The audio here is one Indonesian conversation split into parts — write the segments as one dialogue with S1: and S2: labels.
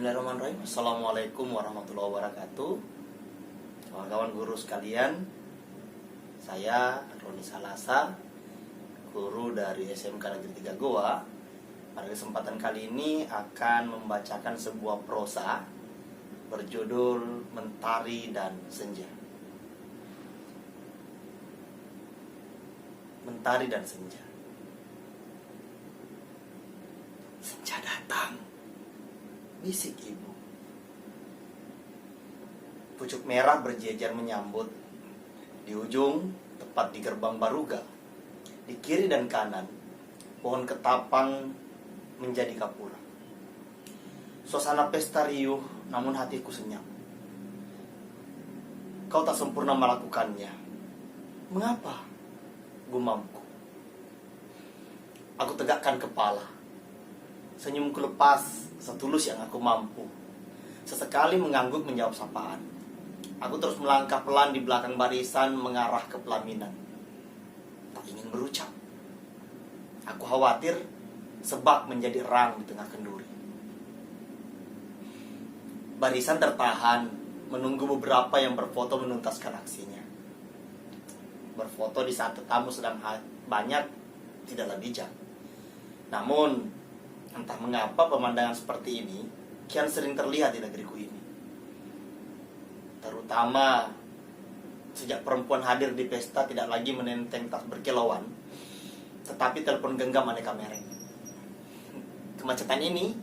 S1: Bismillahirrahmanirrahim. Assalamualaikum warahmatullahi wabarakatuh. Kawan-kawan guru sekalian, saya Roni Salasa, guru dari SMK Negeri 3 Goa. Pada kesempatan kali ini akan membacakan sebuah prosa berjudul Mentari dan Senja. Mentari dan Senja. Senja datang, bisik ibu. Pucuk merah berjejer menyambut. Di ujung, tepat di gerbang Baruga, di kiri dan kanan, pohon ketapang menjadi kapura. Suasana pesta riuh, namun hatiku senyap. Kau tak sempurna melakukannya. Mengapa? Gumamku. Aku tegakkan kepala. Senyumku lepas, setulus yang aku mampu. Sesekali mengangguk menjawab sapaan. Aku terus melangkah pelan di belakang barisan mengarah ke pelaminan. Tak ingin berucap. Aku khawatir sebab menjadi erang di tengah kenduri. Barisan tertahan, menunggu beberapa yang berfoto menuntaskan aksinya. Berfoto di saat tetamu sedang banyak tidaklah bijak. Namun, entah mengapa pemandangan seperti ini kian sering terlihat di negeriku ini. Terutama sejak perempuan hadir di pesta tidak lagi menenteng tas berkilauan, tetapi telepon genggam aneka merek. Kemacetan ini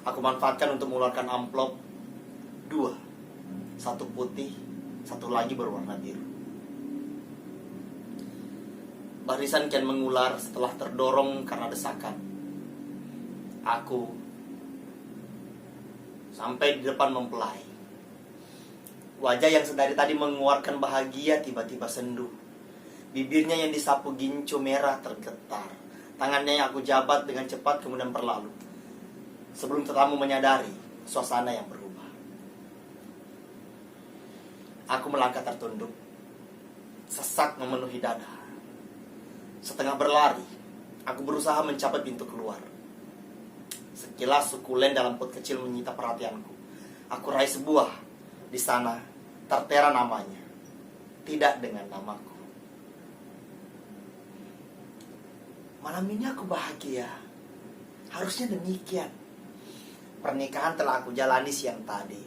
S1: aku manfaatkan untuk mengeluarkan amplop dua. Satu putih, satu lagi berwarna biru. Barisan kian mengular setelah terdorong karena desakan. Aku sampai di depan mempelai. Wajah yang sedari tadi mengeluarkan bahagia tiba-tiba sendu. Bibirnya yang disapu gincu merah tergetar. Tangannya yang aku jabat dengan cepat kemudian berlalu. Sebelum tetamu menyadari suasana yang berubah. Aku melangkah tertunduk. Sesak memenuhi dada. Setengah berlari, aku berusaha mencapai pintu keluar. Sekilas sukulen dalam pot kecil menyita perhatianku. Aku raih sebuah. Di sana tertera namanya, tidak dengan namaku. Malam ini aku bahagia. Harusnya demikian. Pernikahan telah aku jalani siang tadi.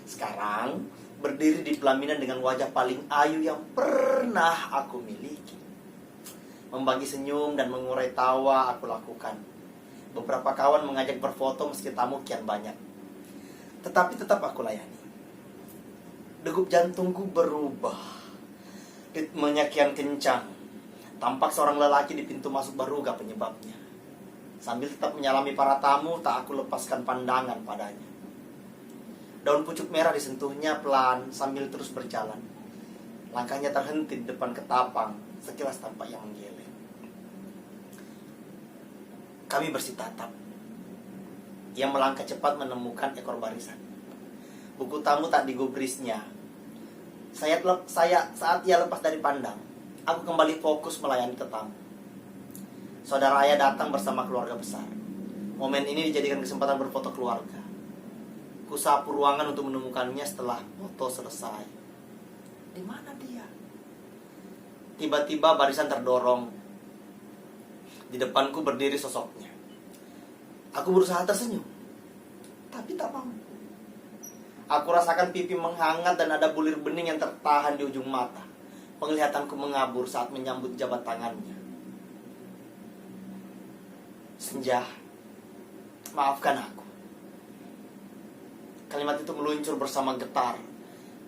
S1: Sekarang berdiri di pelaminan dengan wajah paling ayu yang pernah aku miliki. Membagi senyum dan mengurai tawa aku lakukan. Beberapa kawan mengajak berfoto meski tamu kian banyak. Tetapi tetap aku layani. Degup jantungku berubah. Ritmenya kian kencang. Tampak seorang lelaki di pintu masuk Baruga penyebabnya. Sambil tetap menyalami para tamu, tak aku lepaskan pandangan padanya. Daun pucuk merah disentuhnya pelan sambil terus berjalan. Langkahnya terhenti di depan ketapang, sekilas tampak yang menggeleng. Kami bersitatap. Ia melangkah cepat menemukan ekor barisan. Buku tamu tak digubrisnya. Saat ia lepas dari pandang, aku kembali fokus melayani tetamu. Saudara ayah datang bersama keluarga besar. Momen ini dijadikan kesempatan berfoto keluarga. Kusapu ruangan untuk menemukannya setelah foto selesai. Di mana dia? Tiba-tiba barisan terdorong. Di depanku berdiri sosoknya. Aku berusaha tersenyum, tapi tak mampu. Aku rasakan pipi menghangat dan ada bulir bening yang tertahan di ujung mata. Penglihatanku mengabur saat menyambut jabat tangannya. Senja, maafkan aku. Kalimat itu meluncur bersama getar.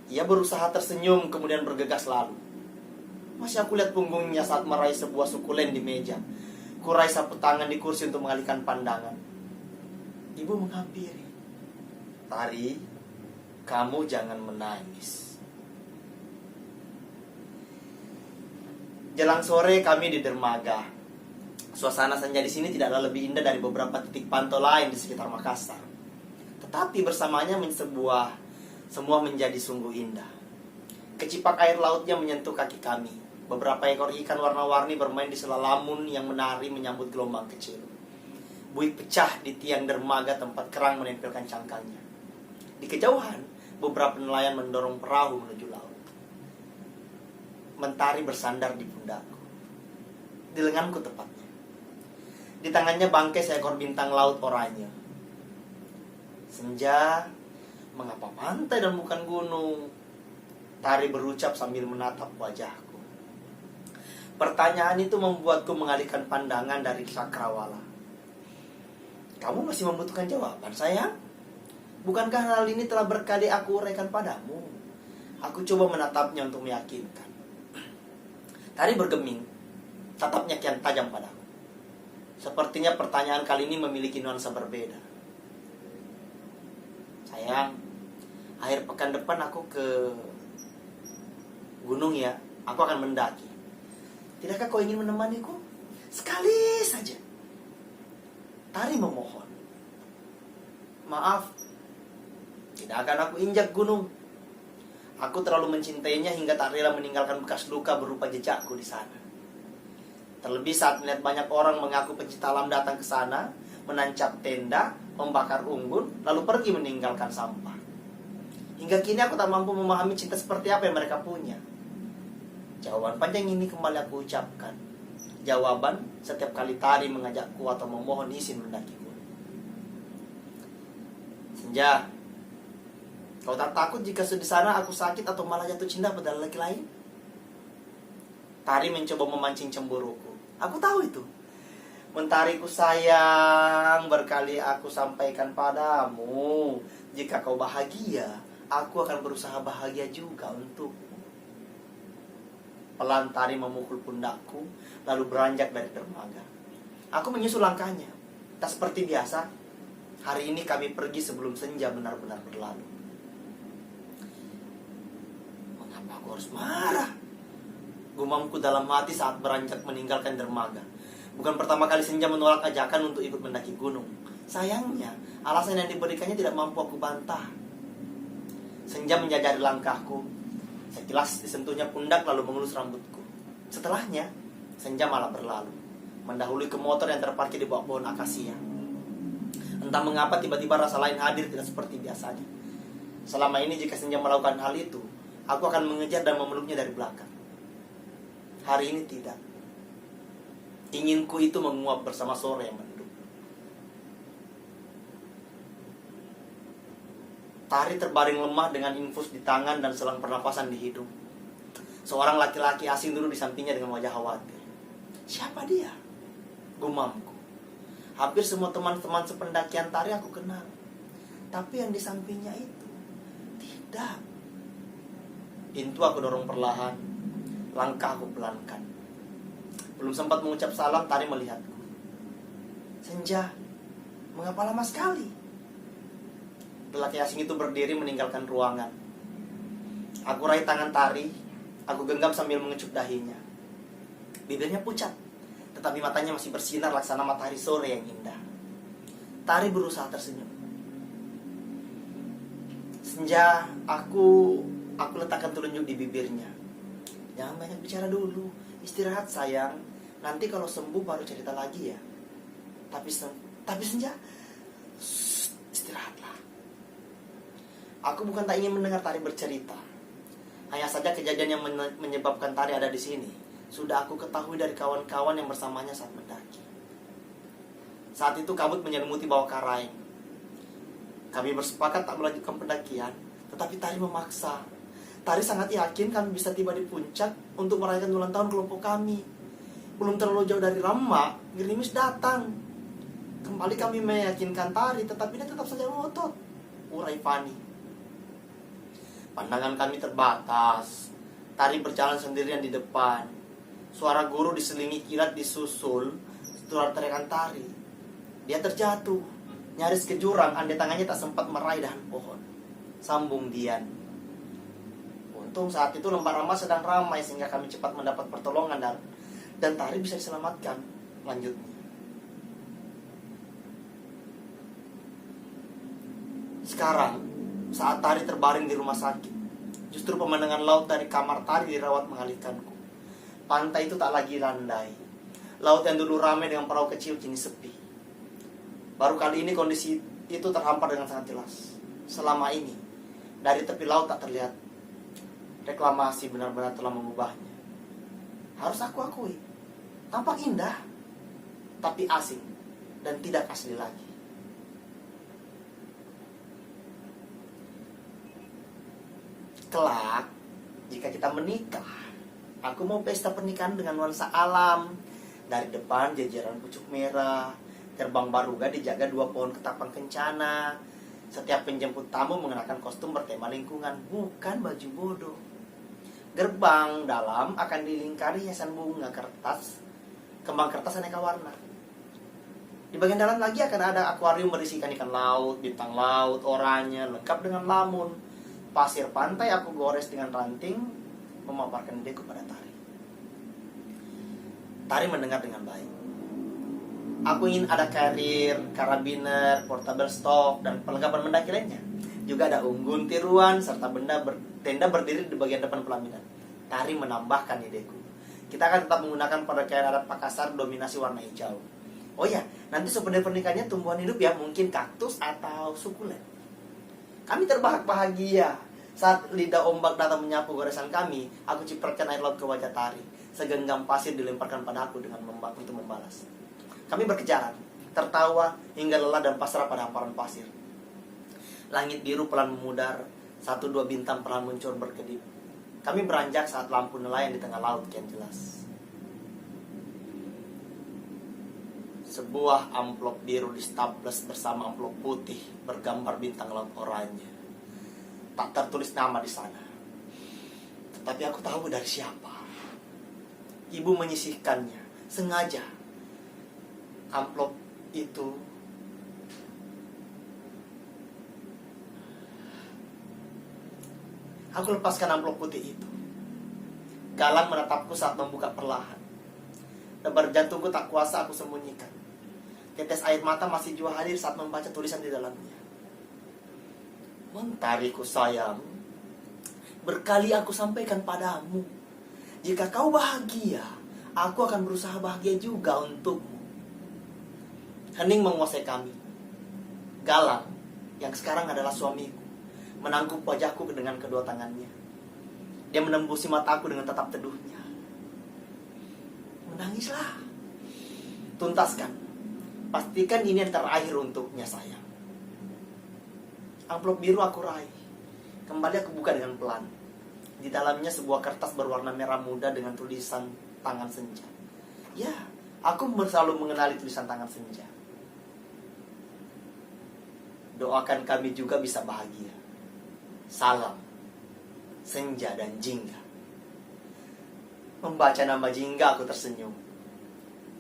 S1: Ia berusaha tersenyum kemudian bergegas lalu. Masih aku lihat punggungnya saat meraih sebuah sukulen di meja. Kurai sapu tangan di kursi untuk mengalihkan pandangan. Ibu menghampiri. Tari, kamu jangan menangis. Jelang sore kami di dermaga. Suasana senja di sini tidaklah lebih indah dari beberapa titik pantau lain di sekitar Makassar. Tetapi bersamanya semua menjadi sungguh indah. Kecipak air lautnya menyentuh kaki kami. Beberapa ekor ikan warna-warni bermain di sela lamun yang menari menyambut gelombang kecil. Buih pecah di tiang dermaga tempat kerang menempelkan cangkangnya. Di kejauhan, beberapa nelayan mendorong perahu menuju laut. Mentari bersandar di pundakku, di lenganku tepatnya. Di tangannya bangkai seekor bintang laut oranye. Senja, mengapa pantai dan bukan gunung? Tari berucap sambil menatap wajahku. Pertanyaan itu membuatku mengalihkan pandangan dari cakrawala. Kamu masih membutuhkan jawaban, sayang? Bukankah hal ini telah berkali aku uraikan padamu? Aku coba menatapnya untuk meyakinkan. Tari bergeming, tatapnya kian tajam padaku. Sepertinya pertanyaan kali ini memiliki nuansa berbeda. Sayang, akhir pekan depan aku ke gunung ya. Aku akan mendaki. Tidakkah kau ingin menemaniku? Sekali saja. Tari memohon. Maaf, tidak akan aku injak gunung. Aku terlalu mencintainya hingga tak rela meninggalkan bekas luka berupa jejakku di sana. Terlebih saat melihat banyak orang mengaku pencinta alam datang ke sana, menancap tenda, membakar unggun, lalu pergi meninggalkan sampah. Hingga kini aku tak mampu memahami cinta seperti apa yang mereka punya. Jawaban panjang ini kembali aku ucapkan. Jawaban setiap kali Tari mengajakku atau memohon izin mendaki gunung. Senja, kau tak takut jika di sana aku sakit atau malah jatuh cinta pada laki lain? Tari mencoba memancing cemburuku. Aku tahu itu. Mentariku sayang, berkali aku sampaikan padamu, jika kau bahagia, aku akan berusaha bahagia juga untukmu. Pelan Tari memukul pundakku, lalu beranjak dari dermaga. Aku menyusul langkahnya. Tak seperti biasa, hari ini kami pergi sebelum senja benar-benar berlalu. Mengapa aku harus marah? Gumamku dalam hati saat beranjak meninggalkan dermaga. Bukan pertama kali senja menolak ajakan untuk ikut mendaki gunung. Sayangnya, alasan yang diberikannya tidak mampu aku bantah. Senja menjajari langkahku. Sekilas disentuhnya pundak lalu mengelus rambutku. Setelahnya, senja malah berlalu, mendahului ke motor yang terparkir di bawah pohon akasia. Entah mengapa tiba-tiba rasa lain hadir tidak seperti biasanya. Selama ini jika senja melakukan hal itu, aku akan mengejar dan memeluknya dari belakang. Hari ini tidak. Inginku itu menguap bersama sore yang mendung. Tari terbaring lemah dengan infus di tangan dan selang pernapasan di hidung. Seorang laki-laki asing duduk di sampingnya dengan wajah khawatir. Siapa dia? Gumamku. Hampir semua teman-teman sependakian Tari aku kenal. Tapi yang di sampingnya itu tidak. Pintu aku dorong perlahan. Langkah aku pelankan. Belum sempat mengucap salam, Tari melihatku. Senja, mengapa lama sekali? Lelaki asing itu berdiri meninggalkan ruangan. Aku raih tangan Tari. Aku genggam sambil mengecup dahinya. Bibirnya pucat, tetapi matanya masih bersinar laksana matahari sore yang indah. Tari berusaha tersenyum. Senja, aku letakkan telunjuk di bibirnya. Jangan banyak bicara dulu. Istirahat sayang. Nanti kalau sembuh baru cerita lagi ya. Tapi Senja, istirahatlah. Aku bukan tak ingin mendengar Tari bercerita. Hanya saja kejadian yang menyebabkan Tari ada di sini sudah aku ketahui dari kawan-kawan yang bersamanya saat mendaki. Saat itu kabut menyelimuti bawah Karaeng. Kami bersepakat tak melanjutkan pendakian, tetapi Tari memaksa. Tari sangat yakin kami bisa tiba di puncak untuk merayakan ulang tahun kelompok kami. Belum terlalu jauh dari Rama, gerimis datang. Kembali kami meyakinkan Tari, tetapi dia tetap saja ngotot, urai Fani. Pandangan kami terbatas. Tari berjalan sendirian di depan. Suara guru diselingi kilat disusul suara teriakan Tari. Dia terjatuh, nyaris ke jurang, andai tangannya tak sempat meraih dahan pohon. Sambung Dian. Untung saat itu lembah Rama sedang ramai sehingga kami cepat mendapat pertolongan dan Tari bisa diselamatkan. Lanjutnya. Sekarang, saat Tari terbaring di rumah sakit, justru pemandangan laut dari kamar Tari dirawat mengalihkanku. Pantai itu tak lagi landai. Laut yang dulu ramai dengan perahu kecil kini sepi. Baru kali ini kondisi itu terhampar dengan sangat jelas. Selama ini dari tepi laut tak terlihat. Reklamasi benar-benar telah mengubahnya. Harus aku akui, tampak indah, tapi asing dan tidak asli lagi. Kelak, jika kita menikah, aku mau pesta pernikahan dengan nuansa alam. Dari depan jajaran pucuk merah, gerbang baruga dijaga 2 pohon ketapang kencana. Setiap penjemput tamu mengenakan kostum bertema lingkungan, bukan baju bodoh. Gerbang dalam akan dilingkari hiasan bunga kertas, kembang kertas aneka warna. Di bagian dalam lagi akan ada akuarium berisikan ikan laut, bintang laut, oranye, lengkap dengan lamun. Pasir pantai aku gores dengan ranting, memaparkan ideku pada Tari. Tari mendengar dengan baik. Aku ingin ada carrier, karabiner, portable stock, dan perlengkapan mendaki lainnya. Juga ada unggun, tiruan, serta tenda berdiri di bagian depan pelaminan. Tari menambahkan ideku. Kita akan tetap menggunakan pakaian adat Makassar dominasi warna hijau. Oh ya, nanti souvenir pernikahannya tumbuhan hidup ya, mungkin kaktus atau sukulen. Kami terbahak bahagia. Saat lidah ombak datang menyapu goresan kami, aku cipratan air laut ke wajah Tari. Segenggam pasir dilemparkan pada aku untuk membalas. Kami berkejaran, tertawa hingga lelah dan pasrah pada hamparan pasir. Langit biru pelan memudar, 1-2 bintang pelan muncul berkedip. Kami beranjak saat lampu nelayan di tengah laut kian jelas. Sebuah amplop biru distaples bersama amplop putih bergambar bintang laut oranye. Tak tertulis nama di sana, tetapi aku tahu dari siapa. Ibu menyisihkannya sengaja. Amplop itu aku lepaskan amplop putih itu. Galang menatapku saat membuka perlahan. Debar jantungku tak kuasa aku sembunyikan. Tetes air mata masih jua hadir saat membaca tulisan di dalamnya. Mentariku sayang, berkali aku sampaikan padamu, jika kau bahagia, aku akan berusaha bahagia juga untukmu. Hening menguasai kami. Galang, yang sekarang adalah suamiku, menangkup wajahku dengan kedua tangannya. Dia menembusi mataku dengan tatap teduhnya. Menangislah. Tuntaskan. Pastikan ini yang terakhir untuknya, sayang. Amplop biru aku raih. Kembali aku buka dengan pelan. Di dalamnya sebuah kertas berwarna merah muda dengan tulisan tangan senja. Ya, aku selalu mengenali tulisan tangan senja. Doakan kami juga bisa bahagia. Salam, Senja dan Jingga. Membaca nama Jingga aku tersenyum.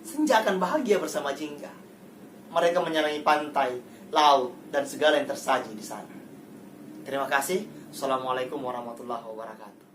S1: Senja akan bahagia bersama Jingga. Mereka menyenangi pantai, laut, dan segala yang tersaji di sana. Terima kasih. Assalamualaikum warahmatullahi wabarakatuh.